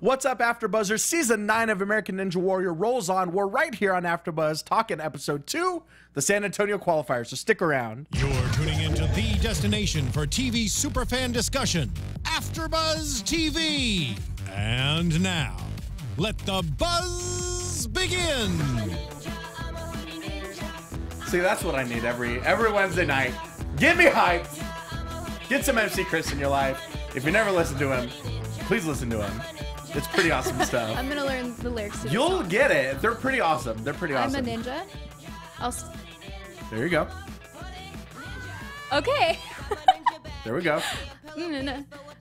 What's up, AfterBuzzers? Season 9 of American Ninja Warrior rolls on. We're right here on AfterBuzz talking episode 2, the San Antonio Qualifiers, so stick around. You're tuning into the destination for TV superfan discussion, AfterBuzz TV. And now, let the buzz begin. See, that's what I need every Wednesday night. Get me hyped. Get some MC Chris in your life. If you never listen to him, please listen to him. It's pretty awesome stuff. I'm gonna learn the lyrics to You'll song. get it. They're pretty awesome. They're pretty awesome. I'm a ninja. There you go. Okay. There we go.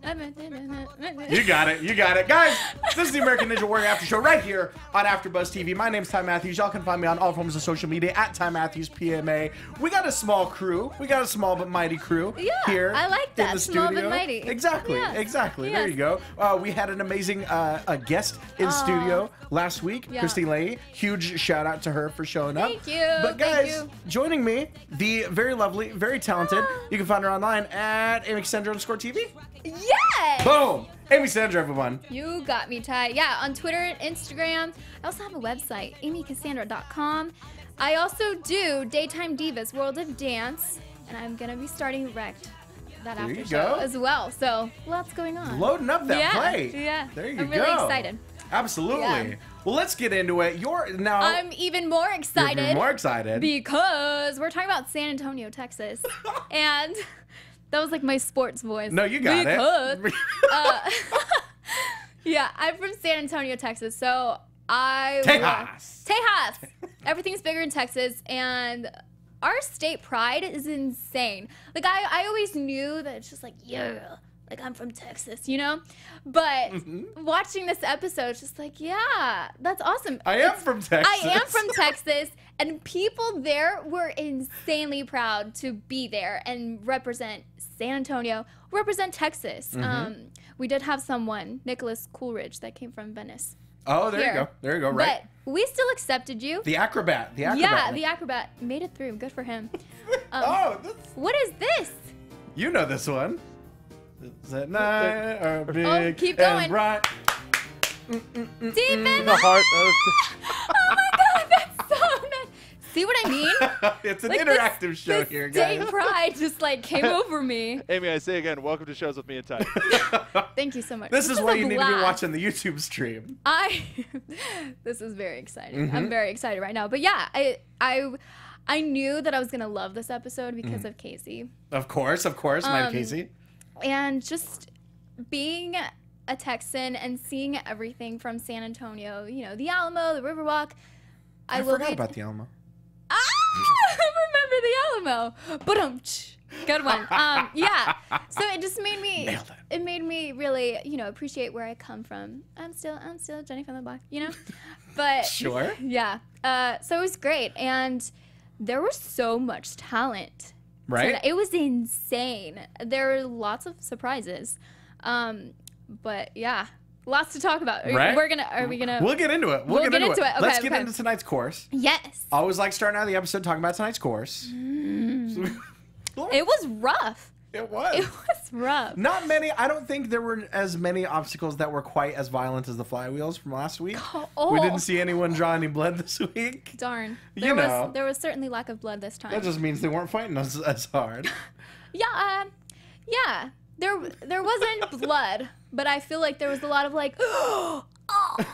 I'm a You got it. You got it. Guys, this is the American Ninja Warrior After Show right here on AfterBuzz TV. My name's Ty Matthews. Y'all can find me on all forms of social media at Ty Matthews PMA. We got a small crew. We got a small but mighty crew here. I like that. In the Small studio. but mighty. Exactly. Yes. Exactly. Yes. There you go. We had an amazing a guest in studio last week, Yeah. Christine Leahy. Huge shout out to her for showing up. Thank you. But guys, Thank you. joining me, the very lovely, very talented. You can find her online at AmyCassandra_TV. Yes! Boom! Amy Sandra, everyone. You got me, Ty. Yeah, on Twitter and Instagram. I also have a website, amycassandra.com. I also do Daytime Divas World of Dance, and I'm going to be starting Wrecked that There you after show go. as well. So, lots going on. Loading up that yeah, plate. Yeah. There you I'm go. really excited. Absolutely. Yeah. Well, let's get into it. I'm even more excited. You're more excited. Because we're talking about San Antonio, Texas. And that was like my sports voice. No, you got because, it. Yeah, I'm from San Antonio, Texas. So Tejas. Everything's bigger in Texas, and our state pride is insane. Like I always knew that it's just like, yeah, like I'm from Texas, you know? But watching this episode, it's just like, yeah, that's awesome. I am from Texas. I am from Texas, and people there were insanely proud to be there and represent San Antonio, represent Texas. We did have someone, Nicholas Coolridge, that came from Venice. Oh, there you Here. go. There you go. Right. But we still accepted you. The acrobat. The acrobat. Yeah, the acrobat made it through. Good for him. What is this? You know this one. Is that night are big keep and going. bright. Deep in The heart Oh my God, that's so nice. See what I mean? It's an Like interactive show this here, state guys. pride just like came over me. Amy, I say again, welcome to Shows with me and Ty. Thank you so much. This is why a you need to be blast. watching the YouTube stream. This is very exciting. Mm-hmm. I'm very excited right now. But yeah, I knew that I was gonna love this episode because of Kacy. Of course, my Kacy. And just being a Texan and seeing everything from San Antonio, you know, the Alamo, the Riverwalk. I forgot about the Alamo. I remember the Alamo. But good one. Yeah. So it just made me. Nailed it. It made me really, you know, appreciate where I come from. I'm still Jenny from the block, you know. But Sure. Yeah. So it was great, and there was so much talent. Right? It was insane. There were lots of surprises. But yeah, lots to talk about. Right? Are we gonna? We'll get into it. We'll get into it. Okay, Let's get okay. into tonight's course. Yes. Always like starting out the episode talking about tonight's course. It was rough. It was. It was rough. Not many. I don't think there were as many obstacles that were quite as violent as the flywheels from last week. Oh. We didn't see anyone draw any blood this week. Darn. You know. There was certainly lack of blood this time. That just means they weren't fighting as hard. Yeah. Yeah. There wasn't blood, but I feel like there was a lot of like, oh no.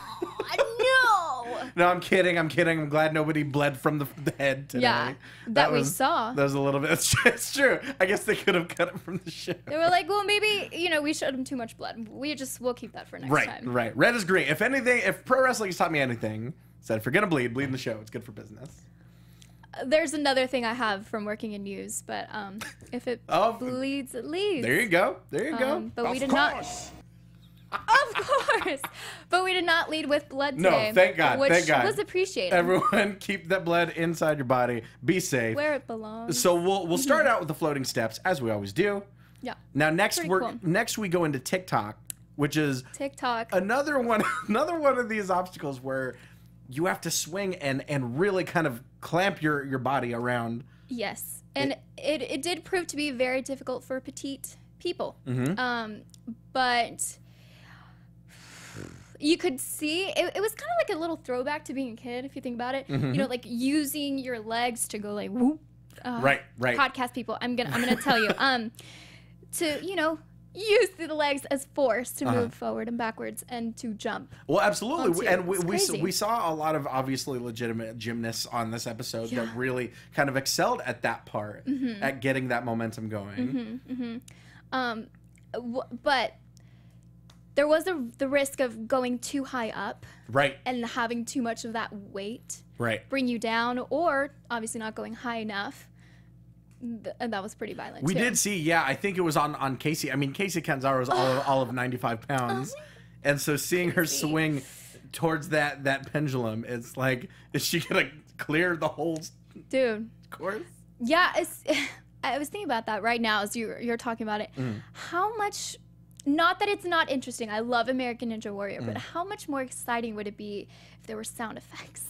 No, I'm kidding. I'm glad nobody bled from the head today. Yeah, that we saw. That was a little bit. It's true. I guess they could have cut it from the show. They were like, well, maybe, you know, we showed them too much blood. We'll keep that for next time. Right. Red is green. If anything, if pro wrestling has taught me anything, said if you're gonna bleed in the show. It's good for business. There's another thing I have from working in news, but if it bleeds, it leads. There you go. There you go. But we did not. Of course. But we did not lead with blood No, today. thank God. Which Thank God. was appreciated. Everyone, keep that blood inside your body. Be safe. Where it belongs. So we'll start out with the floating steps as we always do. Yeah. Now next Pretty cool. next we go into Tic Toc, which is Tic Toc. another one of these obstacles where you have to swing and really kind of clamp your body around. Yes. And it did prove to be very difficult for petite people. Mm-hmm. But You could see it was kind of like a little throwback to being a kid, if you think about it. You know, like using your legs to go like whoop. Right. Podcast people, I'm gonna tell you, to use the legs as force to move forward and backwards and to jump. Well, absolutely. And It's we saw a lot of obviously legitimate gymnasts on this episode that really kind of excelled at that part, at getting that momentum going. But there was the risk of going too high up. Right. And having too much of that weight bring you down, or obviously not going high enough. And that was pretty violent. We too. did see, I think it was on Kacy. I mean, Kacy Cassandra was all of 95 pounds. And so seeing her swing towards that pendulum, it's like, is she going to clear the whole course? Yeah, I was thinking about that right now as you're talking about it. How much, not that it's not interesting, I love American Ninja Warrior, but how much more exciting would it be if there were sound effects?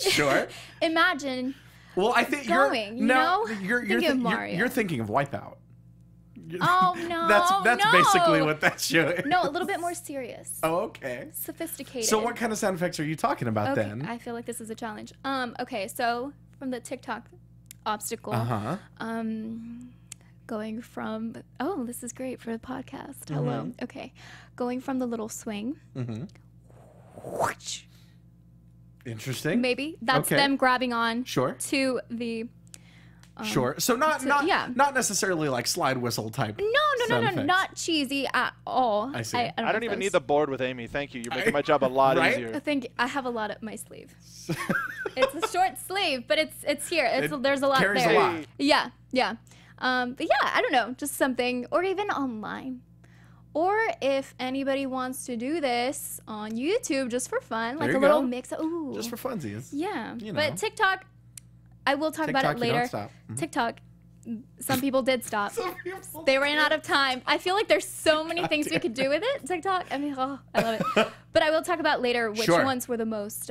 Sure. Imagine... Well, I think you're thinking of Wipeout. Oh no, that's basically what that's showing. No, a little bit more serious. Oh, okay. Sophisticated. So what kind of sound effects are you talking about then? I feel like this is a challenge. Okay, so from the Tic Toc obstacle, going from this is great for the podcast. Hello. Okay, going from the little swing. Whoosh. Interesting. Maybe that's them grabbing on. Sure. To the. Sure. So not necessarily like slide whistle type. No, not cheesy at all. I see. I don't even need the board with Amy. Thank you. You're making my job a lot easier. I think I have a lot up my sleeve. It's a short sleeve, but it's here. There's a lot carries there. A lot. Yeah. But yeah, I don't know, just something, or even online. Or if anybody wants to do this on YouTube just for fun, like a little mix of, just for funsies. Yeah. But TikTok, I will talk about it later. Don't stop. TikTok, some people did stop. They ran out of time. I feel like there's so many things we could do with it. TikTok, I mean, I love it. But I will talk about later which ones were the most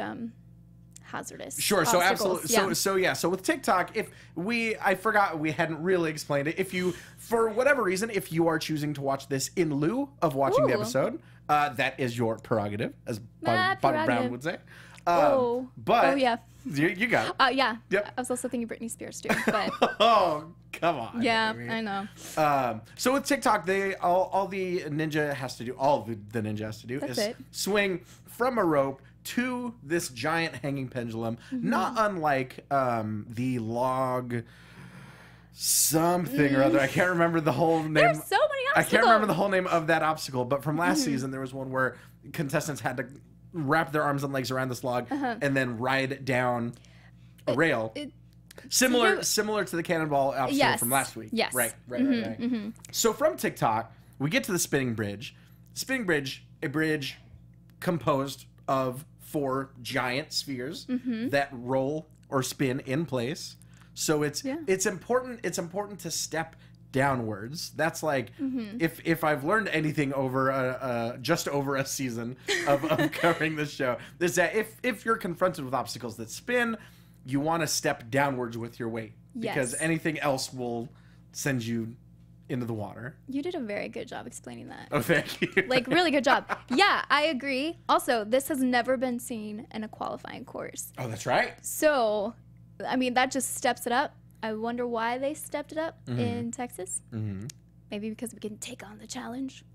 hazardous. Sure. So absolutely. Yeah. So with TikTok, I forgot we hadn't really explained it. If you, for whatever reason, if you are choosing to watch this in lieu of watching the episode, that is your prerogative, as Bob Brown would say. But yeah. You got it. Yeah. Yep. I was also thinking Britney Spears too. But oh, come on. Yeah, I know. So with TikTok, all the ninja has to do is swing from a rope to this giant hanging pendulum, not unlike the log something or other. I can't remember the whole name. There's so many obstacles. I can't remember the whole name of that obstacle, but from last season there was one where contestants had to wrap their arms and legs around this log and then ride down a rail. Similar to the cannonball obstacle from last week. Yes. Right. So from TikTok, we get to the spinning bridge. Spinning bridge, a bridge composed of 4 giant spheres that roll or spin in place. So it's important to step downwards. That's like if I've learned anything over just over a season of covering this show, is that if you're confronted with obstacles that spin, you want to step downwards with your weight because anything else will send you into the water. You did a very good job explaining that. Oh, thank you. Like, really good job. Yeah, I agree. Also, this has never been seen in a qualifying course. Oh, that's right. So, I mean, that just steps it up. I wonder why they stepped it up in Texas. Maybe because we can take on the challenge.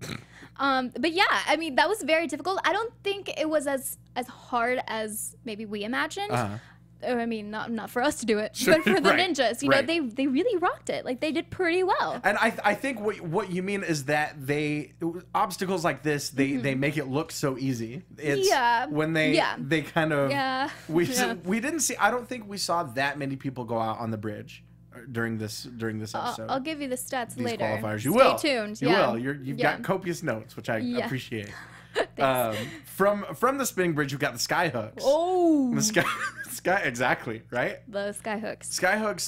But yeah, I mean, that was very difficult. I don't think it was as hard as maybe we imagined. I mean, not for us to do it, but for the ninjas. You know, they really rocked it. Like, they did pretty well. And I think what you mean is that obstacles like this, they make it look so easy. It's when they kind of we didn't see. I don't think we saw that many people go out on the bridge during this episode. I'll give you the stats These later. Qualifiers. You Stay will. tuned. You will. You've got copious notes, which I appreciate. From the spinning bridge, you've got the sky hooks. Oh, the sky exactly, right? The sky hooks. Sky hooks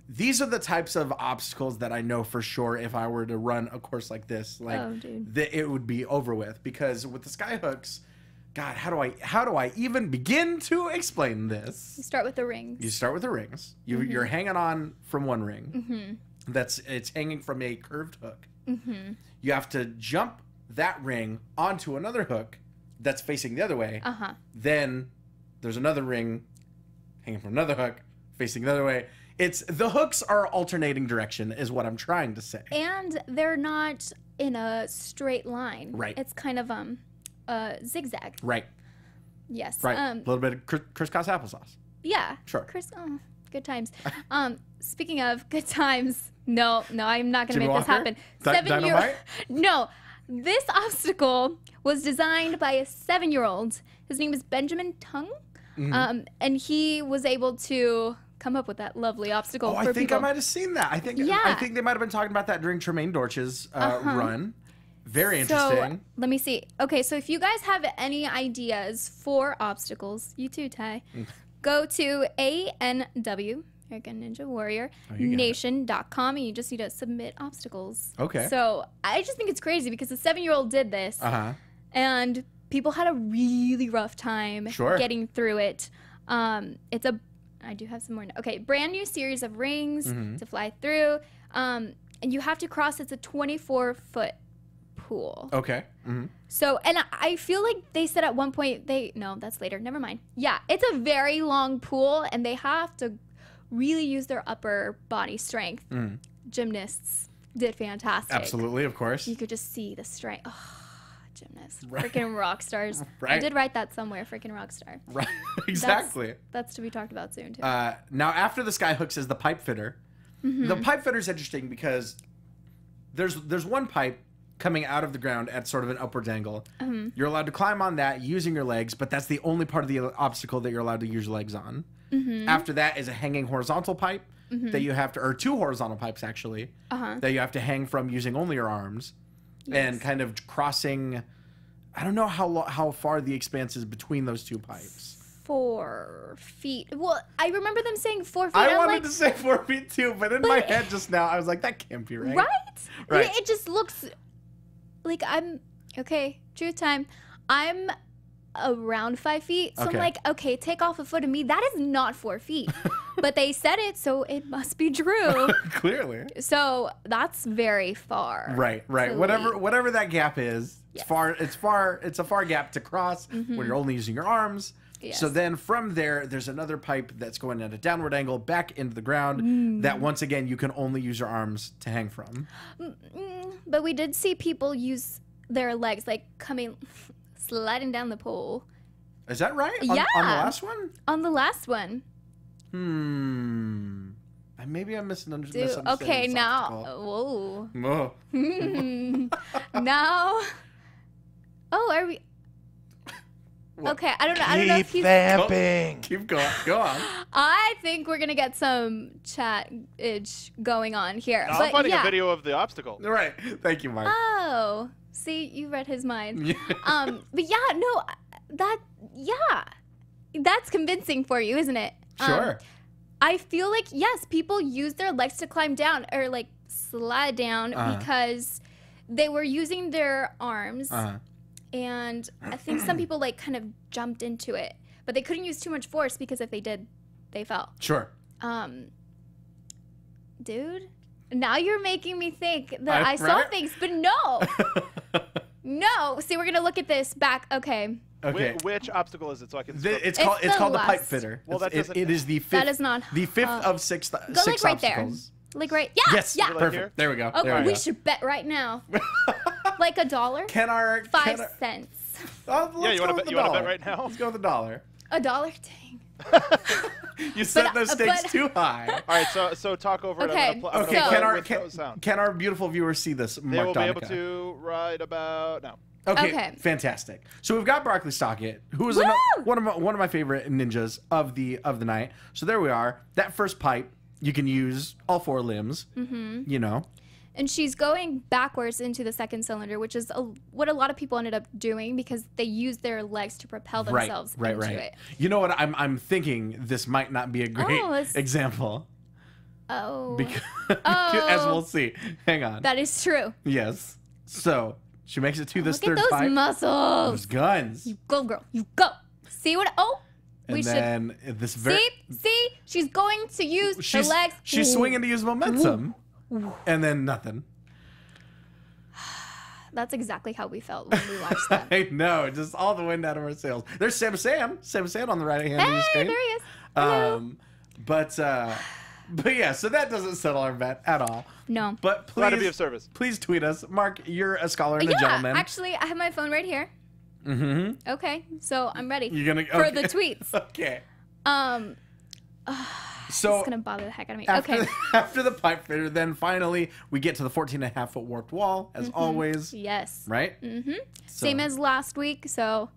these are the types of obstacles that I know for sure if I were to run a course like this, it would be over with. Because with the sky hooks, God, how do I even begin to explain this? You start with the rings. You're hanging on from one ring. It's hanging from a curved hook. You have to jump that ring onto another hook that's facing the other way. Then there's another ring hanging from another hook facing the other way. The hooks are alternating direction is what I'm trying to say. And they're not in a straight line. Right. It's kind of zigzag. Right. Yes. Right. A little bit of crisscross applesauce. Yeah. Sure. Good times. Speaking of good times, no, I'm not going to make this happen. No, this obstacle was designed by a 7-year-old. His name is Benjamin Tung, and he was able to come up with that lovely obstacle for people. I think I might have seen that. I think they might have been talking about that during Tremaine Dortch's run. Very interesting. So, let me see. Okay, so if you guys have any ideas for obstacles, you too, Ty, go to ANW, American Ninja Warrior, nation.com, and you just need to submit obstacles. Okay. So I just think it's crazy because the 7-year-old did this, and people had a really rough time getting through it. I do have some more. Okay, brand new series of rings to fly through, and you have to cross. It's a 24-foot pool. Okay. So, and I feel like they said at one point no, that's later. Never mind. Yeah, it's a very long pool, and they have to really use their upper body strength. Gymnasts did fantastic. Absolutely, of course. You could just see the strength. Oh, gymnasts, freaking rock stars. Right. I did write that somewhere. Freaking rock star. Right. Exactly. That's to be talked about soon too. Now, after the sky hooks is the pipe fitter. The pipe fitter is interesting because there's one pipe coming out of the ground at sort of an upwards angle. You're allowed to climb on that using your legs, but that's the only part of the obstacle that you're allowed to use your legs on. After that is a hanging horizontal pipe that you have to, or 2 horizontal pipes actually, that you have to hang from using only your arms, and kind of crossing. I don't know how far the expanse is between those 2 pipes. 4 feet. Well, I remember them saying 4 feet. I wanted to say 4 feet too, but in my head just now, I was like, that can't be right. Right? It just looks like truth time. I'm around 5 feet. So I'm like, okay, take off a foot of me. That is not 4 feet. But they said it, so it must be true. Clearly. So that's very far. Right. Whatever that gap is, it's a far gap to cross when you're only using your arms. Yes. So then from there's another pipe that's going at a downward angle back into the ground that once again you can only use your arms to hang from. But we did see people use their legs, like sliding down the pole. Is that right? On the last one? On the last one. Maybe I'm misunderstanding. Okay, now. Whoa. Now. Oh, are we? Okay, I don't know. I don't know if he's vamping. Keep going. Go on. I think we're gonna get some chat-age going on here. No, I'm finding a video of the obstacle. Right. Thank you, Mike. Oh, see, you read his mind. But that's convincing for you, isn't it? Sure. I feel like yes, people use their legs to climb down or like slide down because they were using their arms. And I think some people like kind of jumped into it, but they couldn't use too much force because if they did, they fell. Sure. Dude, now you're making me think that I saw things, but no. No. See, we're going to look at this back. Okay. Which obstacle is it so I can It's called the pipe fitter. Well, that doesn't it is the fifth. That is not the fifth of six go like right obstacles. There. Like right. Yeah. Yes. Yeah. Perfect. There we go. Okay. We should bet right now. Like $1? 5 cents. Yeah, you want to bet right now? Let's go with $1. $1? Dang. You set those stakes too high. All right, so talk over it. Okay. Can our beautiful viewers see this? They will be able to right about now. Okay, fantastic. So we've got Barclay Stock, who is one of my favorite ninjas of the night. So there we are. That first pipe, you can use all 4 limbs. You know. And she's going backwards into the second cylinder, which is what a lot of people ended up doing because they used their legs to propel themselves into it. You know what? I'm thinking this might not be a great example. Because, as we'll see. Hang on. That is true. Yes. So she makes it to this third pipe. Look at those muscles. Those guns. You go, girl. You go. See what? And then this very. See, she's going to use her legs. She's swinging to use momentum. And then nothing. That's exactly how we felt when we watched that. I know, just all the wind out of our sails. There's Sam on the right hand of the Hey, screen. there he is. Hello. But yeah, so that doesn't settle our bet at all. No. But please, Glad to be of service. Please tweet us. Mark, you're a scholar and a gentleman. Actually, I have my phone right here. Mm-hmm. Okay, so I'm ready You're gonna for the tweets. Okay. So it's gonna bother the heck out of me. After the pipe fitter, then finally we get to the 14.5-foot warped wall, as always. Yes. Right? Mm-hmm. So. Same as last week. So,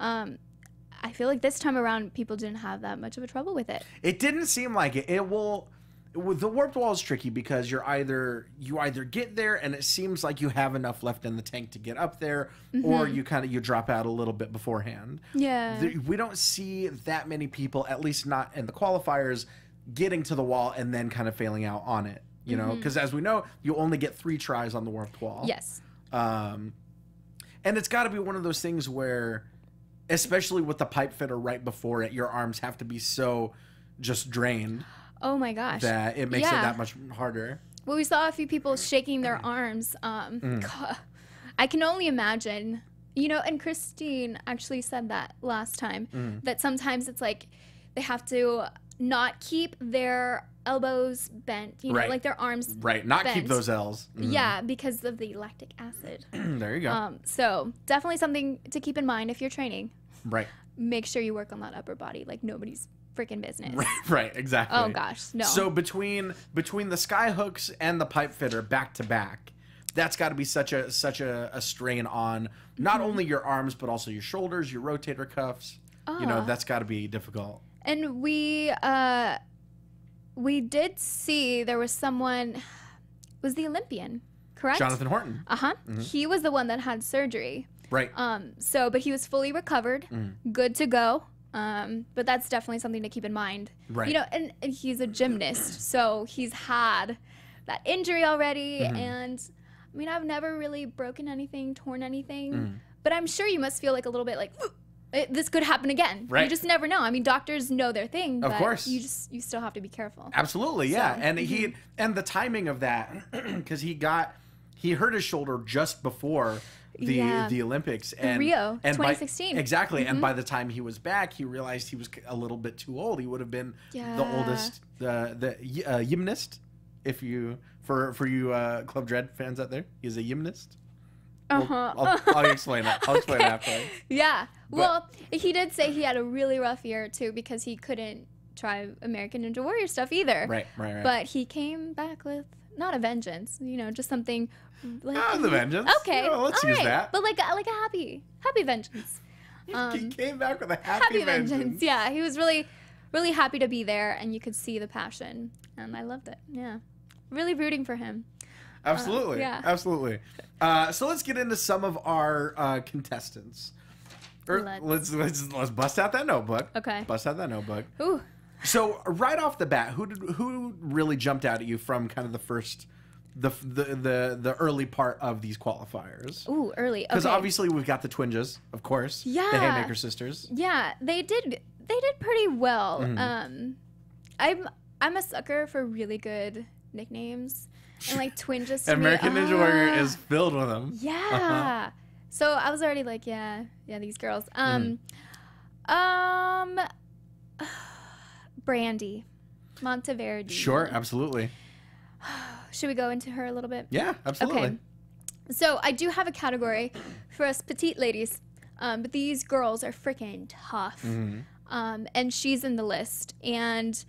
I feel like this time around people didn't have that much of a trouble with it. It didn't seem like it. The warped wall is tricky because you either get there and it seems like you have enough left in the tank to get up there, or you drop out a little bit beforehand. Yeah. We don't see that many people, at least not in the qualifiers, getting to the wall and then kind of failing out on it. You know, because as we know, you only get 3 tries on the warped wall. Yes. And it's got to be one of those things where, especially with the pipe fitter right before it, your arms have to be so just drained. Oh my gosh. That it makes it that much harder. Well, we saw a few people shaking their arms. God, I can only imagine. You know, and Christine actually said that last time, that sometimes it's like they have to not keep their elbows bent, you know, like their arms not bent. keep those L's. Yeah, because of the lactic acid. There you go. So definitely something to keep in mind if you're training. Right. Make sure you work on that upper body like nobody's freaking business. Right, exactly. Oh gosh, no. So between the sky hooks and the pipe fitter back to back, that's got to be such a strain on not only your arms but also your shoulders, your rotator cuffs. You know, that's got to be difficult. And we did see there was someone, was the Olympian, correct? Jonathan Horton. He was the one that had surgery. Right. But he was fully recovered, good to go. But that's definitely something to keep in mind. Right. You know, and he's a gymnast, so he's had that injury already. And I mean, I've never really broken anything, torn anything, but I'm sure you must feel like a little bit like, this could happen again. Right. You just never know. I mean, doctors know their thing, but of course. you still have to be careful. Absolutely, yeah. So, And and the timing of that, because he hurt his shoulder just before the Olympics and Rio, and 2016. Exactly. And by the time he was back, he realized he was a little bit too old. He would have been the oldest gymnast. If you for you Club Dread fans out there, he's a gymnast. I'll explain that. I'll explain it after. Yeah. Well, he did say he had a really rough year too because he couldn't try American Ninja Warrior stuff either. Right. But he came back with not a vengeance, you know, just something like the vengeance. Okay. Let's use that. But like a happy vengeance. He came back with a happy vengeance. Yeah, he was really, really happy to be there, and you could see the passion, and I loved it. Yeah, really rooting for him. Absolutely. Absolutely. So let's get into some of our contestants. Let's bust out that notebook. Okay. Bust out that notebook. Ooh. So right off the bat, who really jumped out at you from kind of the first, the early part of these qualifiers? Ooh, early. Because obviously we've got the Twinjas, of course. Yeah. The Haymaker sisters. Yeah, they did pretty well. I'm a sucker for really good nicknames. And like Twinjas to American Ninja Warrior is filled with them. Yeah. So I was already like, yeah, these girls. Brandy Monteverdi. Sure, absolutely. Should we go into her a little bit? Yeah, absolutely. Okay. So I do have a category for us petite ladies, but these girls are freaking tough. And she's in the list. And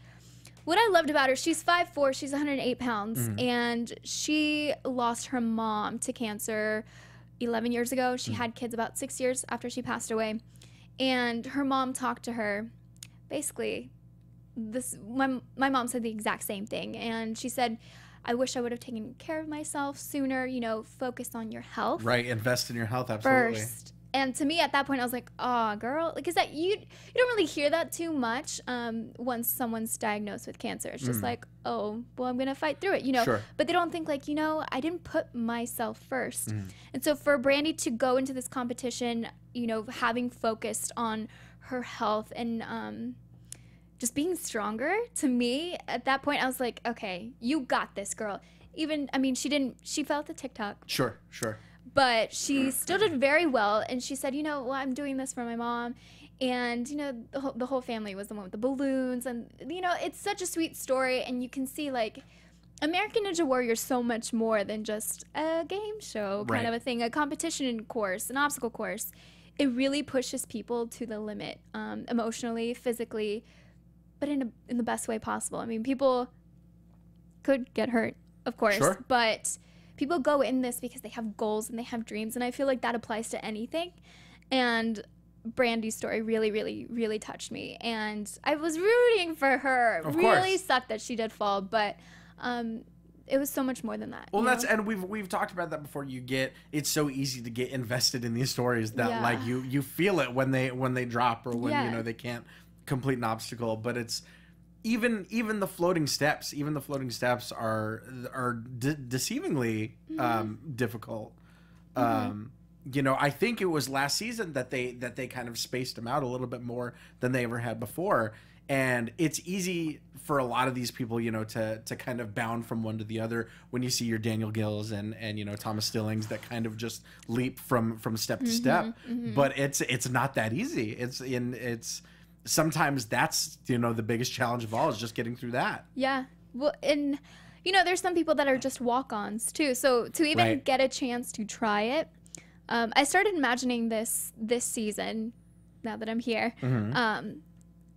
what I loved about her, she's 5'4", she's 108 pounds, and she lost her mom to cancer 11 years ago. She had kids about 6 years after she passed away. And her mom talked to her. Basically, my mom said the exact same thing. And she said, I wish I would have taken care of myself sooner, you know, focus on your health. Right, invest in your health, absolutely. First. And to me, at that point, I was like, "Oh, girl," because that you don't really hear that too much once someone's diagnosed with cancer. It's just like, "Oh, well, I'm gonna fight through it," you know. Sure. But they don't think like, you know, I didn't put myself first. And so for Brandy to go into this competition, you know, having focused on her health and just being stronger, to me, at that point, I was like, "Okay, you got this, girl." Even, I mean, she fell at the Tic Toc. Sure. But she still did very well, and she said, well, I'm doing this for my mom. And, the whole family was the one with the balloons. And, it's such a sweet story. And you can see, like, American Ninja Warrior is so much more than just a game show kind of a thing, a competition course, an obstacle course. It really pushes people to the limit, emotionally, physically, but in the best way possible. I mean, people could get hurt, of course, but people go in this because they have goals and they have dreams. And I feel like that applies to anything. And Brandy's story really, really, really touched me, and I was rooting for her. Of really sucked that she did fall, but it was so much more than that. Well, and we've talked about that before. It's so easy to get invested in these stories that like you feel it when they drop or when they can't complete an obstacle. But it's even the floating steps. Even the floating steps are deceivingly difficult. I think it was last season that they kind of spaced them out a little bit more than they ever had before. And it's easy for a lot of these people, to kind of bound from one to the other when you see your Daniel Gills and Thomas Stillings that kind of just leap from step to step. But it's not that easy. It's sometimes that's, the biggest challenge of all is just getting through that. Yeah. Well, and there's some people that are just walk-ons too. So to even get a chance to try it, I started imagining this season, now that I'm here,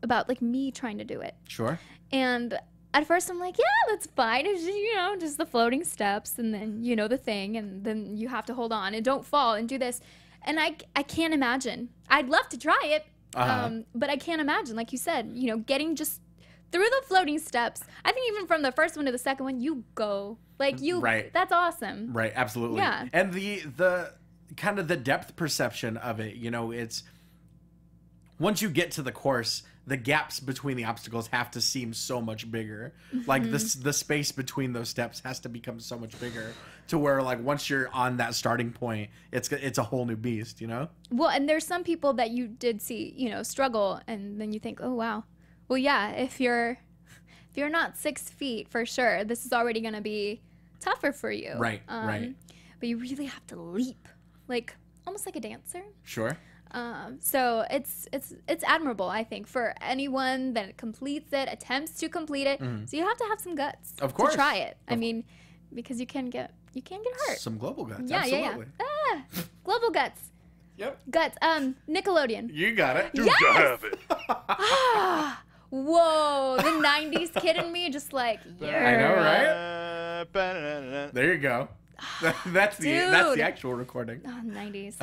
about like me trying to do it. Sure. And at first I'm like, yeah, that's fine. It's just, just the floating steps, and then the thing, and then you have to hold on and don't fall and do this. And I can't imagine. I'd love to try it, but I can't imagine, like you said, getting just through the floating steps. I think even from the first one to the second one, you go like you. Right. That's awesome. Right. Absolutely. Yeah. And the kind of the depth perception of it, it's once you get to the course, the gaps between the obstacles have to seem so much bigger. Like the space between those steps has to become so much bigger to where like once you're on that starting point, it's a whole new beast, Well, and there's some people that you did see, struggle, and then you think, oh wow, well yeah, if you're not 6 feet for sure, this is already gonna be tougher for you. Right. But you really have to leap. Like almost like a dancer. Sure. So it's admirable, I think, for anyone that completes it, attempts to complete it. So you have to have some guts, of course, to try it. I mean, because you can get hurt. Some global guts. Yeah, absolutely. yeah. Global guts. Yep. Guts. Nickelodeon. You got it. Yes! You have it. Whoa, the 90s kid in me just like, yeah. I know, right? There you go. That's the actual recording. Oh, 90s.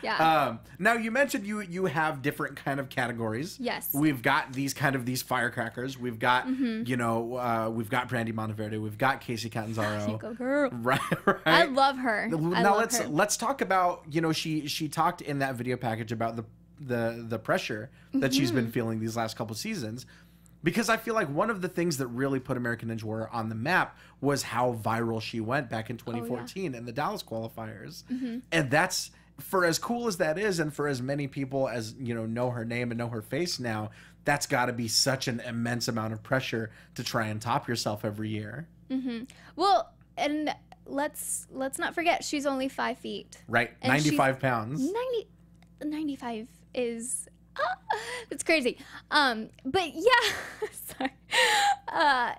Yeah. Now you mentioned you have different kind of categories. Yes. We've got these firecrackers. We've got we've got Brandy Monteverde. We've got Kacy Catanzaro. Go girl. Right. I love her. Now let's talk about she talked in that video package about the pressure that she's been feeling these last couple seasons. Because I feel like one of the things that really put American Ninja Warrior on the map was how viral she went back in 2014 in the Dallas qualifiers. And that's, for as cool as that is, and for as many people as, know her name and know her face now, that's got to be such an immense amount of pressure to try and top yourself every year. Well, and let's not forget, she's only 5 feet. Right. And 95 pounds. 95 is... it's crazy. But yeah, sorry.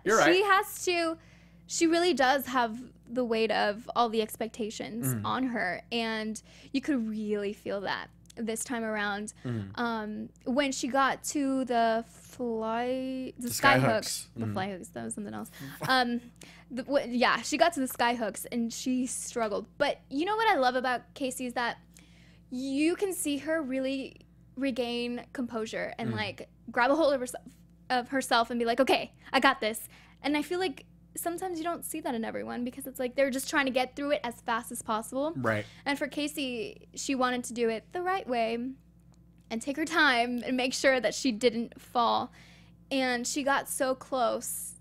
You're right. She really does have the weight of all the expectations on her, and you could really feel that this time around. When she got to the sky hooks. The fly hooks, that was something else. She got to the sky hooks and she struggled. But you know what I love about Kacy is that you can see her really regain composure and like grab a hold of herself and be like, okay, I got this. And I feel like sometimes you don't see that in everyone because it's like they're just trying to get through it as fast as possible. Right. And for Kacy, she wanted to do it the right way and take her time and make sure that she didn't fall. And she got so close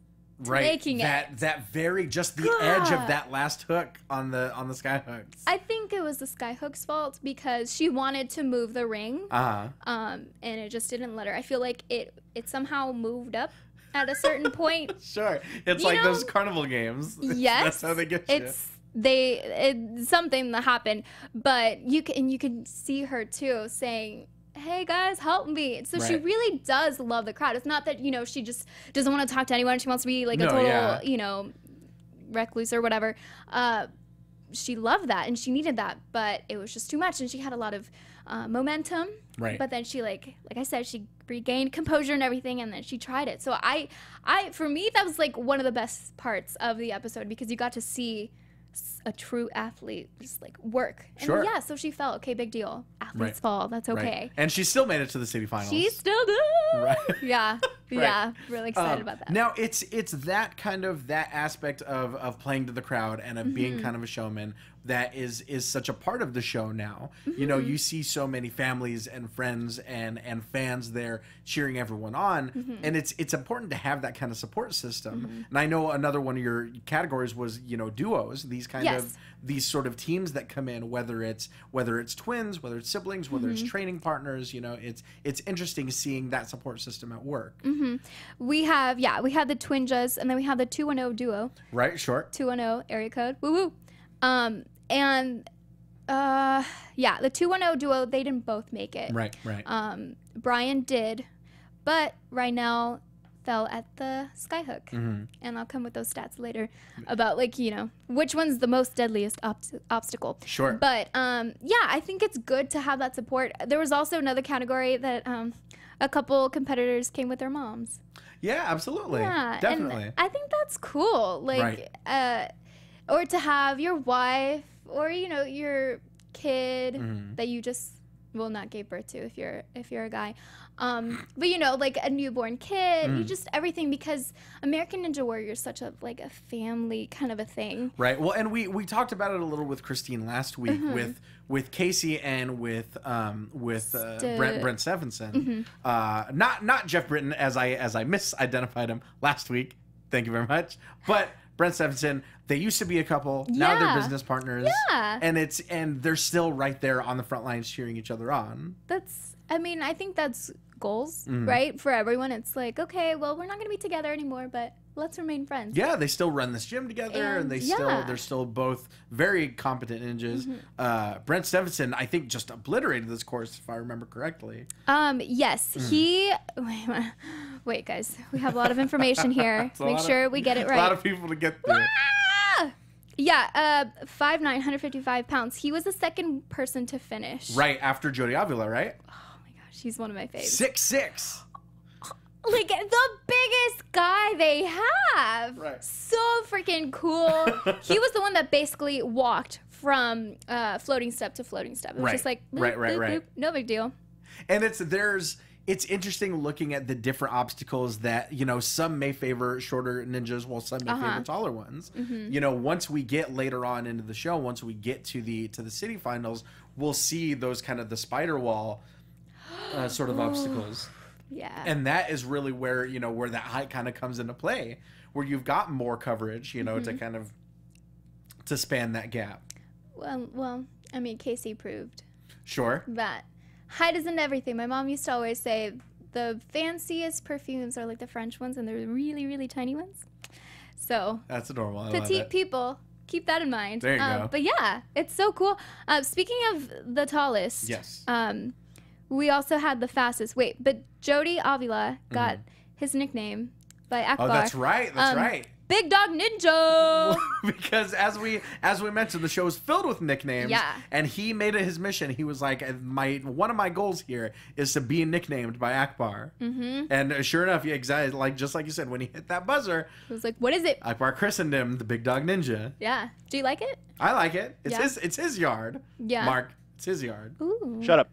to making it. That very, just the edge of that last hook on the sky hooks. I think it was the sky hook's fault because she wanted to move the ring. And it just didn't let her. I feel like it somehow moved up at a certain point. Sure. It's like those carnival games. Yes. That's how they get you. something that happened, but you can see her too saying, hey guys, help me. So she really does love the crowd. It's not that, she just doesn't want to talk to anyone. She wants to be like a total, recluse or whatever. She loved that and she needed that, but it was just too much. And she had a lot of momentum. Right. But then she, like I said, she regained composure and everything, and then she tried it. So for me, that was like one of the best parts of the episode, because you got to see a true athlete just like work. And yeah, so she felt, okay, big deal. Athletes fall. That's okay. Right. And she still made it to the city finals. She still did. Right. Yeah. Yeah. Really excited about that. Now it's that kind of that aspect of playing to the crowd and of being kind of a showman that is such a part of the show now. You see so many families and friends and fans there cheering everyone on, and it's important to have that kind of support system. And I know another one of your categories was duos, these kind of these sort of teams that come in, whether it's twins, whether it's siblings, whether it's training partners. It's interesting seeing that support system at work. We have the Twinjas, and then we have the 210 duo. Right, sure. 210 area code. Woo woo. And the 210 duo, they didn't both make it. Right. Brian did, but Rhinell fell at the skyhook. And I'll come with those stats later about which one's the most deadliest obstacle. Sure. But I think it's good to have that support. There was also another category that a couple competitors came with their moms. Yeah, absolutely. Yeah, definitely. And I think that's cool. Or to have your wife or your kid that you just not gave birth to if you're a guy, but a newborn kid, you just everything, because American Ninja Warrior is such a family kind of a thing. Right. Well, and we talked about it a little with Christine last week with Kacy and with Brent Stephenson. Not Jeff Britton, as I misidentified him last week. Thank you very much. But Brent Stephenson, they used to be a couple. Now they're business partners. Yeah. And they're still right there on the front lines cheering each other on. I think that's goals, right? For everyone. It's like, okay, well, we're not going to be together anymore, but let's remain friends. Yeah, they still run this gym together, and they're still both very competent ninjas. Brent Stephenson, I think, just obliterated this course, if I remember correctly. Yes, he. Wait, guys, we have a lot of information here. Make sure we get it right. A lot of people to get through. Yeah, 5'9", 155 pounds. He was the second person to finish. Right, after Jody Avila, right? Oh my gosh, he's one of my faves. 6'6". Like, the biggest guy they have. Right. So freaking cool. He was the one that basically walked from floating step to floating step. It was just like, boop, boop, boop, no big deal. And it's interesting looking at the different obstacles that, some may favor shorter ninjas while some may favor taller ones. Once we get later on into the show, once we get to the city finals, we'll see those kind of the spider wall sort of obstacles. Yeah. And that is really where, where that height kind of comes into play, where you've got more coverage, to kind of to span that gap. Well, I mean, Kacy proved that height isn't everything. My mom used to always say the fanciest perfumes are like the French ones, and they're really, really tiny ones. So that's adorable. Petite people, keep that in mind. There you go. But yeah, it's so cool. Speaking of the tallest, yes. We also had the fastest. Wait, but Jody Avila got his nickname by Akbar. Oh, that's right. That's right. Big Dog Ninja. Because as we mentioned, the show is filled with nicknames. Yeah. And he made it his mission. He was like, one of my goals here is to be nicknamed by Akbar. And sure enough, exactly, just like you said, when he hit that buzzer, it was like, what is it? Akbar christened him the Big Dog Ninja. Yeah. Do you like it? I like it. It's his yard. Yeah. Mark, it's his yard. Ooh. Shut up.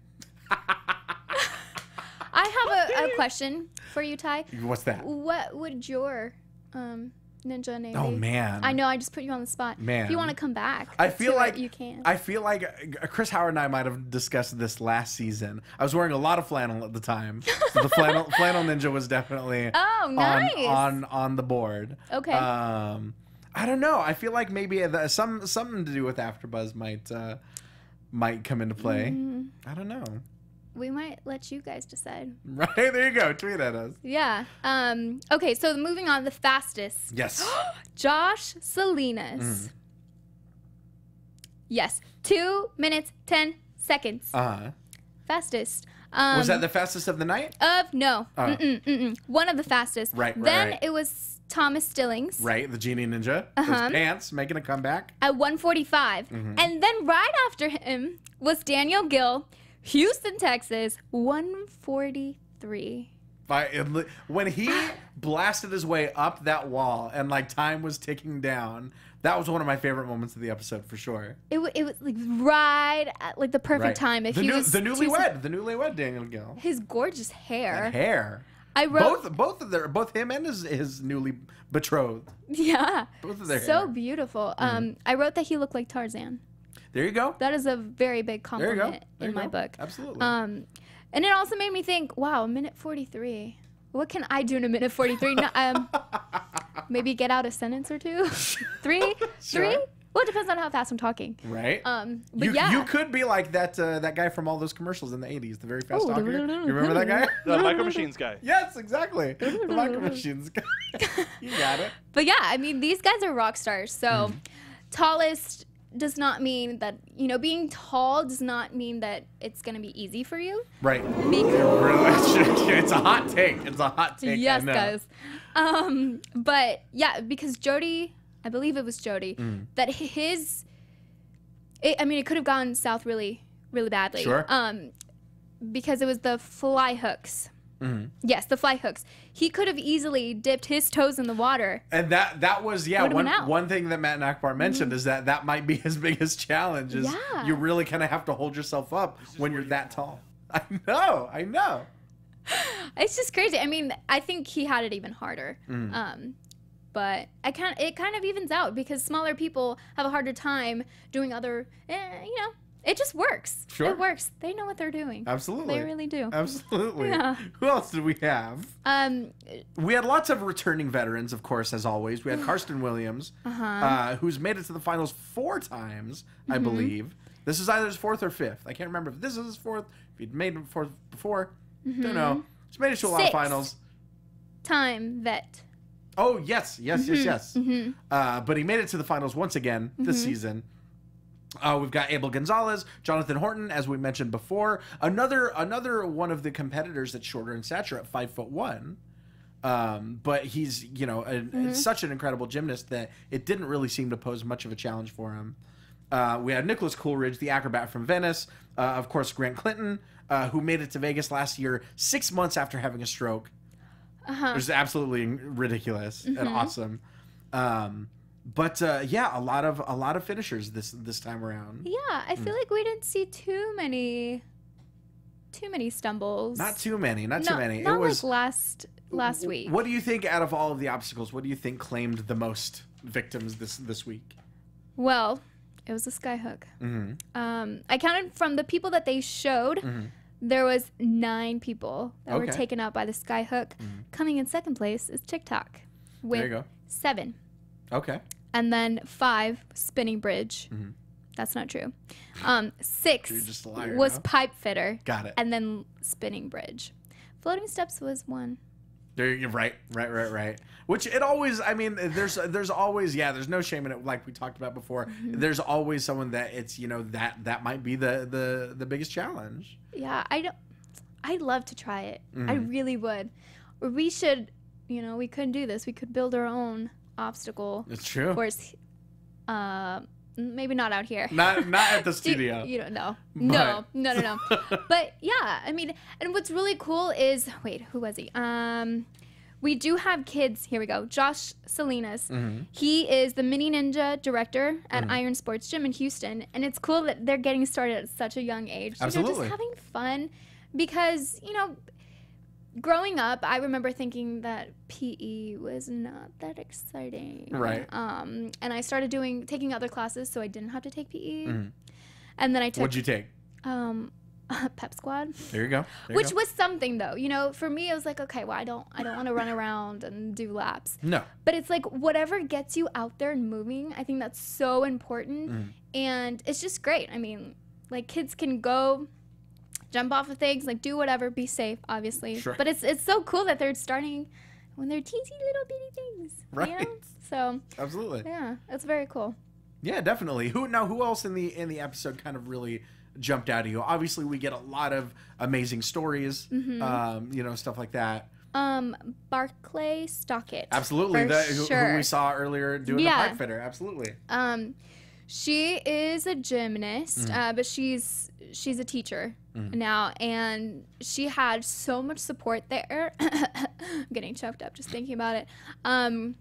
I have a question for you, Ty. What's that? What would your ninja name be? Oh, man. I know, I just put you on the spot. Man. If you want to come back, I feel like you can. I feel like Chris Howard and I might have discussed this last season. I was wearing a lot of flannel at the time. So the flannel ninja was definitely on the board. Okay. I don't know. I feel like maybe something to do with AfterBuzz might come into play. I don't know. We might let you guys decide. Right, there you go. Tweet at us. Yeah. Okay, so moving on, the fastest. Yes. Josh Salinas. Yes, 2 minutes 10 seconds. Fastest. Was that the fastest of the night? No. One of the fastest. Right. Then it was Thomas Stillings. Right, the Genie Ninja. His pants making a comeback. At 1:45. And then right after him was Daniel Gill, Houston, Texas, 1:43. When he blasted his way up that wall and like time was ticking down, that was one of my favorite moments of the episode for sure. It was like right at like the perfect time. If the he was the newlywed Daniel Gill. His gorgeous hair. That hair. I wrote both him and his newly betrothed. Yeah. Both of their so hair. beautiful. I wrote that he looked like Tarzan. There you go. That is a very big compliment in my book. Absolutely. And it also made me think, wow, 1:43. What can I do in 1:43? Maybe get out a sentence or two? Three? Three? Well, it depends on how fast I'm talking. Right. But you could be like that guy from all those commercials in the 80s, the very fast talker. You remember that guy? The Micro Machines guy. Yes, exactly. The Micro Machines guy. You got it. But yeah, I mean, these guys are rock stars. So tallest does not mean that, being tall does not mean that it's going to be easy for you. Right. Because it's a hot take. It's a hot take. Yes, guys. But yeah, because Jody, I believe it was Jody, that it could have gone south really, really badly. Sure. Because it was the fly hooks. Yes, the fly hooks. He could have easily dipped his toes in the water. And that was one thing that Matt and Akbar mentioned is that might be his biggest challenge is you really kind of have to hold yourself up when you're that tall. I know. It's just crazy. I mean, I think he had it even harder. But it kind of evens out because smaller people have a harder time doing other, it just works. Sure. It works. They know what they're doing. Absolutely. They really do. Absolutely. Yeah. Who else did we have? We had lots of returning veterans, of course, as always. We had Karsten Williams, who's made it to the finals 4 times, I believe. This is either his 4th or 5th. I can't remember if this is his 4th, if he'd made it before. Don't know. He's made it to a lot of finals. Time vet. Oh, yes. But he made it to the finals once again this season. We've got Abel Gonzalez, Jonathan Horton, as we mentioned before. Another one of the competitors that's shorter in stature at 5'1". But he's such an incredible gymnast that it didn't really seem to pose much of a challenge for him. We had Nicholas Coolridge, the acrobat from Venice. Of course, Grant Clinton, who made it to Vegas last year, 6 months after having a stroke. It was absolutely ridiculous and awesome. But yeah, a lot of finishers this time around. Yeah, I feel like we didn't see too many stumbles. Not too many. Not It was like last week. What do you think out of all of the obstacles? What do you think claimed the most victims this week? Well, it was a skyhook. I counted from the people that they showed. There was 9 people that were taken out by the skyhook. Coming in second place is Tic Toc with 7. Okay. And then 5, spinning bridge. That's not true. 6 You're just a liar was now. pipe fitter. Got it. And then spinning bridge. Floating steps was 1. You're right. Which it always, I mean, there's always, there's no shame in it, like we talked about before. There's always someone that it's, that might be the biggest challenge. Yeah, I'd love to try it. I really would. Or we should, we could do this. We could build our own obstacle. It's true. Of course, maybe not out here. Not at the studio. You don't know. No. But yeah, I mean, and what's really cool is, wait, who was he? We do have kids. Here we go. Josh Salinas. He is the mini ninja director at Iron Sports Gym in Houston, and it's cool that they're getting started at such a young age. Absolutely. Just having fun, because growing up, I remember thinking that PE was not that exciting. Right. And I started taking other classes, so I didn't have to take PE. And then I took. What'd you take? Pep Squad. There you go. Which was something, though. For me, it was like, okay, well, I don't want to run around and do laps. No. But it's like whatever gets you out there and moving. I think that's so important, and it's just great. I mean, like, kids can go jump off of things, like, do whatever, be safe, obviously. Sure. But it's so cool that they're starting when they're teensy little bitty things. Right. So. Absolutely. Yeah, it's very cool. Yeah, definitely. Who else in the episode kind of really jumped out at you? Obviously, we get a lot of amazing stories, stuff like that. Barclay Stock. Absolutely, who we saw earlier doing the pipe fitter. Absolutely. She is a gymnast, but she's a teacher now, and she had so much support there. I'm getting choked up just thinking about it. And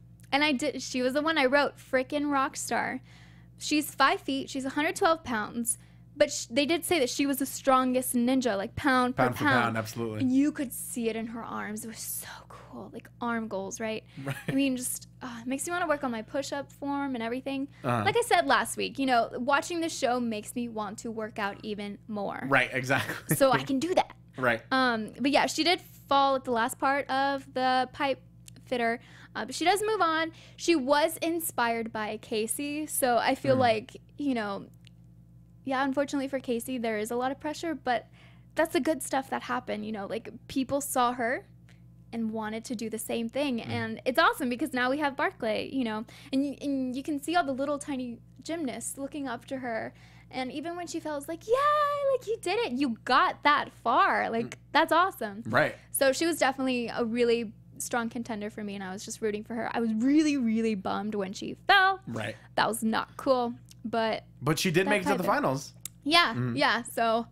she was the one I wrote, frickin' rock star. She's 5 feet, she's 112 pounds, but they did say that she was the strongest ninja, like pound for pound. Absolutely. And you could see it in her arms. It was so cool, like arm goals, right? I mean, just makes me want to work on my push-up form and everything. Like I said last week, watching the show makes me want to work out even more. Right, exactly. So I can do that. Right. But yeah, she did fall at the last part of the pipe fitter, but she does move on. She was inspired by Kacy, so I feel like, yeah, unfortunately for Kacy, there is a lot of pressure, but that's the good stuff that happened. Like people saw her and wanted to do the same thing, and it's awesome because now we have Barclay, and you can see all the little tiny gymnasts looking up to her, and even when she fell, it's like, yeah, like you did it, you got that far, like that's awesome. Right. So she was definitely a really strong contender for me, and I was just rooting for her. I was really, really bummed when she fell. Right. That was not cool, but she did make it to the finals. Yeah, yeah. So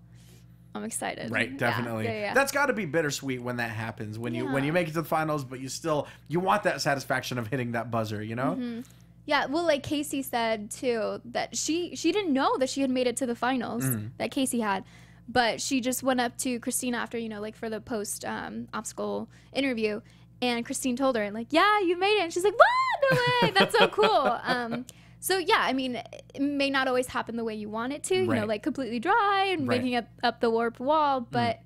I'm excited. Right, definitely. Yeah. That's got to be bittersweet when that happens. When you make it to the finals, but you want that satisfaction of hitting that buzzer, Yeah, well, like Kacy said too, that she didn't know that she had made it to the finals, that Kacy had, but she just went up to Christina after, like for the post obstacle interview, and Christine told her, like, yeah, you made it, and she's like, what? No way, that's so cool. So yeah, I mean, it may not always happen the way you want it to, like completely dry and making up the warped wall, but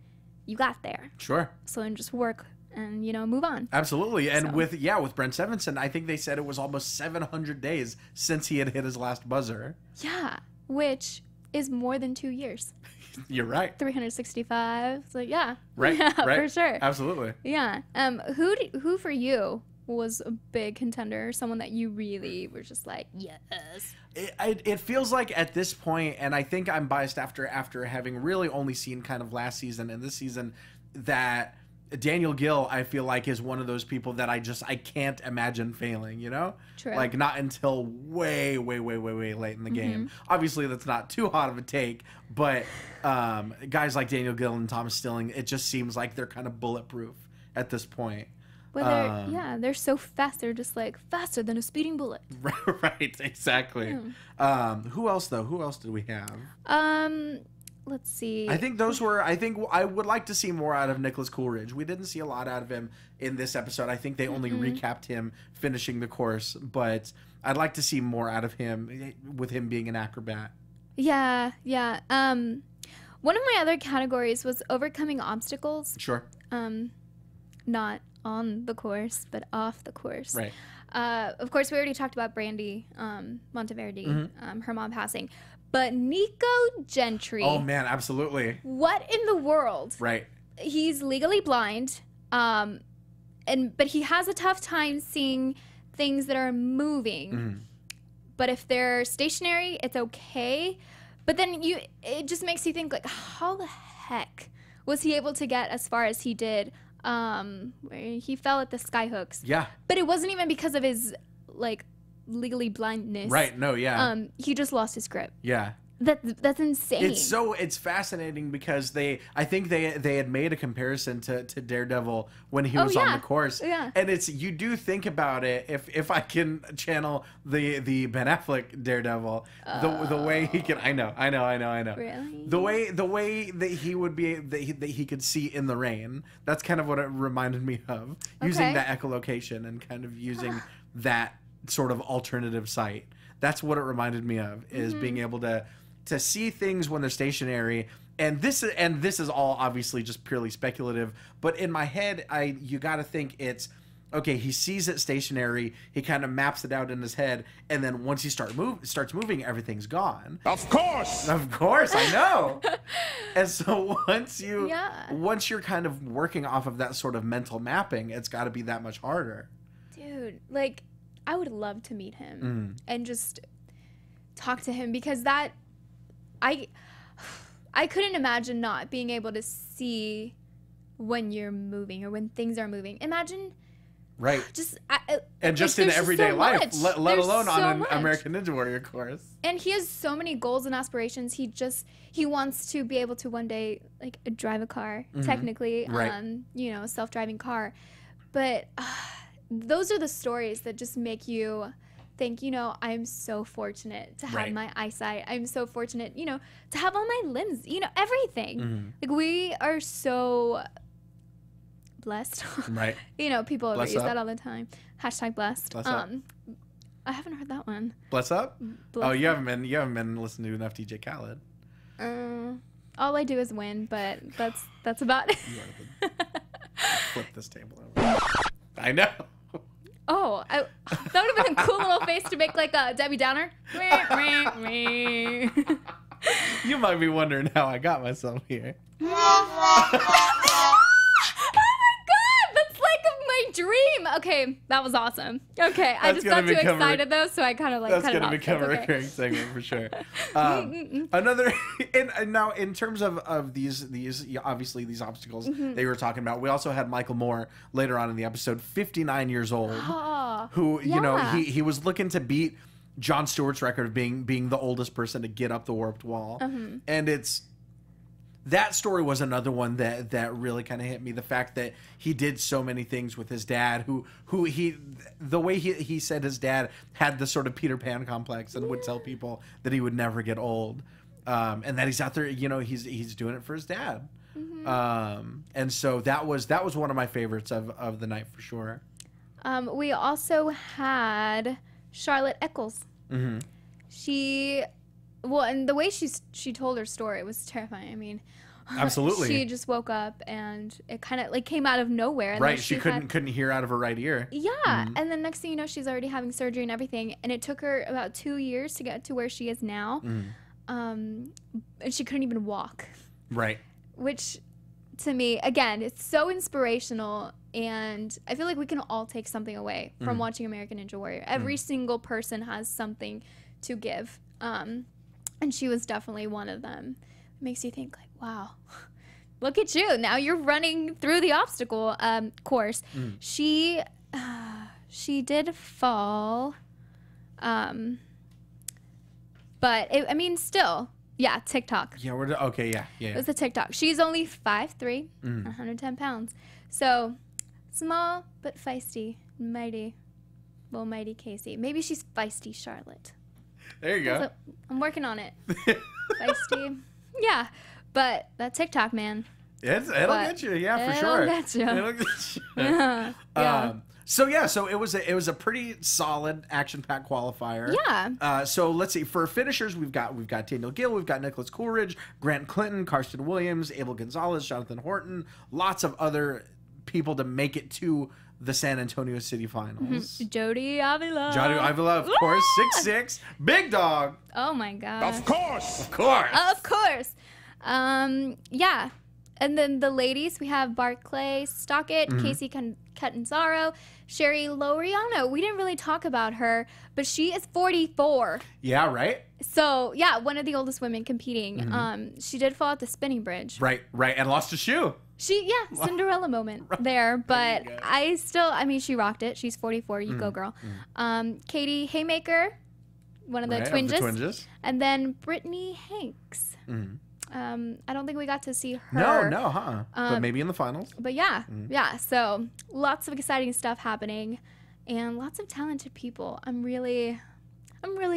you got there. Sure. So then just work and, move on. Absolutely. And with Brent Stevenson, I think they said it was almost 700 days since he had hit his last buzzer. Yeah, which is more than 2 years. You're right. 365. So yeah. Right. Yeah, right. for sure. Absolutely. Yeah. Who for you was a big contender, someone that you really were just like, yes? It feels like at this point, and I think I'm biased after having really only seen kind of last season and this season, that Daniel Gill, I feel like, is one of those people that I can't imagine failing, True. Like not until way late in the game. Obviously that's not too hot of a take, but guys like Daniel Gill and Thomas Stilling, it just seems like they're kind of bulletproof at this point. Well, they're so fast. They're just like faster than a speeding bullet. Right, exactly. Who else though? Who else did we have? Let's see. I think I would like to see more out of Nicholas Coolridge. We didn't see a lot out of him in this episode. I think they only recapped him finishing the course, but I'd like to see more out of him with him being an acrobat. Yeah. One of my other categories was overcoming obstacles. Sure. Not on the course, but off the course. Right. Of course, we already talked about Brandy Monteverdi, her mom passing. But Nico Gentry. Oh, man, absolutely. What in the world? Right. He's legally blind, but he has a tough time seeing things that are moving. But if they're stationary, it's okay. But then it just makes you think, like, how the heck was he able to get as far as he did? Where he fell at the skyhooks. Yeah. But it wasn't even because of his, like, legally blindness. Right. No. Yeah. He just lost his grip. Yeah. That's insane. It's fascinating because I think they had made a comparison to Daredevil when he was on the course. Yeah. And you do think about it, if I can channel the Ben Affleck Daredevil, the way he can I know. Really? The way that he would be that he could see in the rain. That's kind of what it reminded me of. Using that echolocation and kind of using that sort of alternative sight. That's what it reminded me of, is being able to see things when they're stationary. And this is all obviously just purely speculative, but in my head, you got to think it's okay. He sees it stationary, he kind of maps it out in his head, and then once he starts moving, everything's gone. Of course, I know. And so once you're kind of working off of that sort of mental mapping, it's got to be that much harder. Dude, like, I would love to meet him and just talk to him, because that I couldn't imagine not being able to see when you're moving or when things are moving. Imagine. Right. Just just in everyday life, let alone on an much. American Ninja Warrior course. And he has so many goals and aspirations. He wants to be able to one day like drive a car, technically, Right. you know, a self-driving car. But those are the stories that just make you think, you know, I'm so fortunate to have Right. my eyesight. I'm so fortunate, you know, to have all my limbs, you know, everything. Like, we are so blessed. Right. You know, people Bless use up. that all the time. Hashtag blessed. Bless up. I haven't heard that one. Bless up. Bless Oh, you haven't been listening to enough DJ Khaled. All I do is win, but that's about it. You are flip this table over. I know. Oh, that would have been a cool little face to make, like a Debbie Downer. You might be wondering how I got myself here. Dream. Okay, that was awesome. Okay, I just got too excited though, so I kind of like. That's cut it gonna off. become a That's okay. recurring segment for sure. Another, and now in terms of these obviously these obstacles they were talking about, we also had Michael Moore later on in the episode, 59 years old, who you know he was looking to beat Jon Stewart's record of being the oldest person to get up the warped wall, and that story was another one that really kind of hit me. The fact that he did so many things with his dad, the way he said his dad had this sort of Peter Pan complex and would tell people that he would never get old, and that he's out there, you know, he's doing it for his dad, and so that was one of my favorites of the night for sure. We also had Charlotte Eccles. And the way she told her story, it was terrifying. I mean, absolutely. She just woke up and it kind of like came out of nowhere. And right, then she couldn't hear out of her right ear. Yeah, and then next thing you know, she's already having surgery and everything, and it took her about 2 years to get to where she is now. And she couldn't even walk. Right. Which, to me, again, it's so inspirational, and I feel like we can all take something away from watching American Ninja Warrior. Every single person has something to give. And she was definitely one of them. It makes you think, like, wow, look at you. Now you're running through the obstacle course. She did fall. But, I mean, still, yeah, Tic Toc. Yeah, okay, yeah. It was a Tic Toc. She's only 5'3", 110 pounds. So, small but feisty. Mighty Kacy. Maybe she's feisty Charlotte. There you go. So, I'm working on it. Feisty. Yeah. But that Tic Toc, man. It'll get you, yeah, for sure. It'll get you. It'll get you. Yeah. So it was a pretty solid action-packed qualifier. Yeah. So let's see. For finishers, we've got Daniel Gill, we've got Nicholas Coolridge, Grant Clinton, Karsten Williams, Abel Gonzalez, Jonathan Horton, lots of other people to make it to the San Antonio City Finals. Jody Avila, of course, 6'6", big dog. Oh my god. Of course. Of course. Yeah. And then the ladies, we have Barclay Stock, Kacy Catanzaro, Sherry Laureano. We didn't really talk about her, but she is 44. Yeah, right? So, yeah, one of the oldest women competing. She did fall at the spinning bridge. Right, and lost a shoe. Cinderella moment there, but she rocked it. She's 44. You go, girl. Katie Haymaker, one of the twinges. And then Brittany Hanks. I don't think we got to see her. No, but maybe in the finals. But yeah, so lots of exciting stuff happening and lots of talented people. I'm really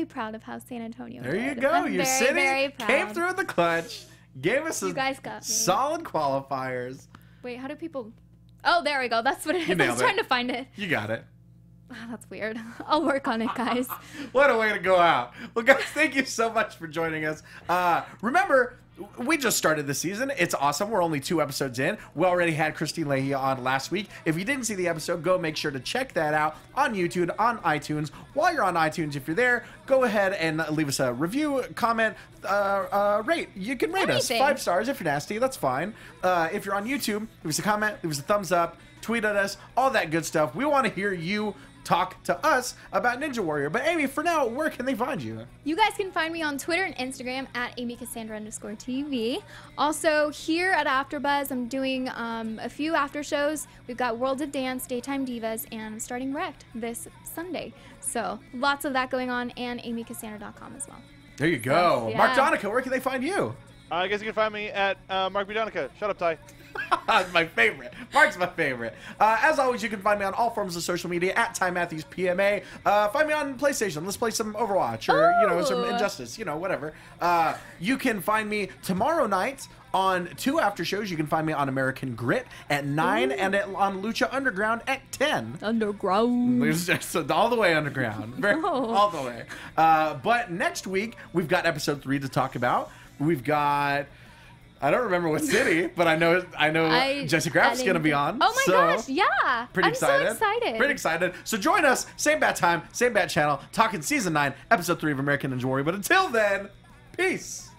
proud of how San Antonio There did. you go. I'm Your very, city very proud. came through in the clutch. Gave us You guys got me. solid qualifiers. Wait, how do people... Oh, there we go. That's what it is. I was trying to find it. You got it. Oh, that's weird. I'll work on it, guys. What a way to go out. Well, guys, thank you so much for joining us. Remember, we just started the season. It's awesome. We're only 2 episodes in. We already had Christine Leahy on last week. If you didn't see the episode, go make sure to check that out on YouTube, on iTunes. While you're on iTunes, if you're there, go ahead and leave us a review, comment, rate. You can rate us 5 stars if you're nasty. That's fine. If you're on YouTube, leave us a comment, leave us a thumbs up, tweet at us, all that good stuff. We want to hear you talk to us about Ninja Warrior. But Amy, for now, where can they find you? You guys can find me on Twitter and Instagram at AmyCassandra_TV. Also, here at AfterBuzz, I'm doing a few after shows. We've got World of Dance, Daytime Divas, and I'm starting Wrecked this Sunday. So lots of that going on, and AmyCassandra.com as well. There you go. So, yeah. Mark Donica, where can they find you? I guess you can find me at Mark B. Donica. Shut up, Ty. My favorite. Mark's my favorite. As always, you can find me on all forms of social media at Ty Matthews PMA. Find me on PlayStation. Let's play some Overwatch or some Injustice. Whatever. You can find me tomorrow night on 2 after shows. You can find me on American Grit at 9 and on Lucha Underground at 10. Underground. So all the way underground. All the way. But next week, we've got episode 3 to talk about. We've got... I don't remember what city, but I know Jessie Graff's going to be on. Oh my gosh, yeah. Pretty excited. I'm so excited. Pretty excited. So join us, same bat time, same bat channel, talking season 9, episode 3 of American Ninja Warrior. But until then, peace.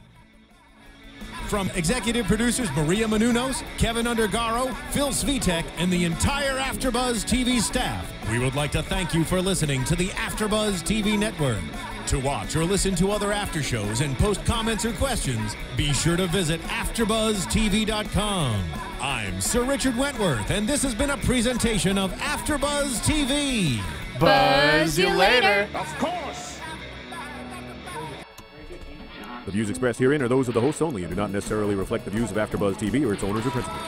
From executive producers Maria Menounos, Kevin Undergaro, Phil Svitek, and the entire AfterBuzz TV staff, we would like to thank you for listening to the AfterBuzz TV network. To watch or listen to other after shows and post comments or questions, be sure to visit AfterBuzzTV.com. I'm Sir Richard Wentworth, and this has been a presentation of AfterBuzz TV. Buzz you later. Of course. The views expressed herein are those of the hosts only and do not necessarily reflect the views of AfterBuzz TV or its owners or principals.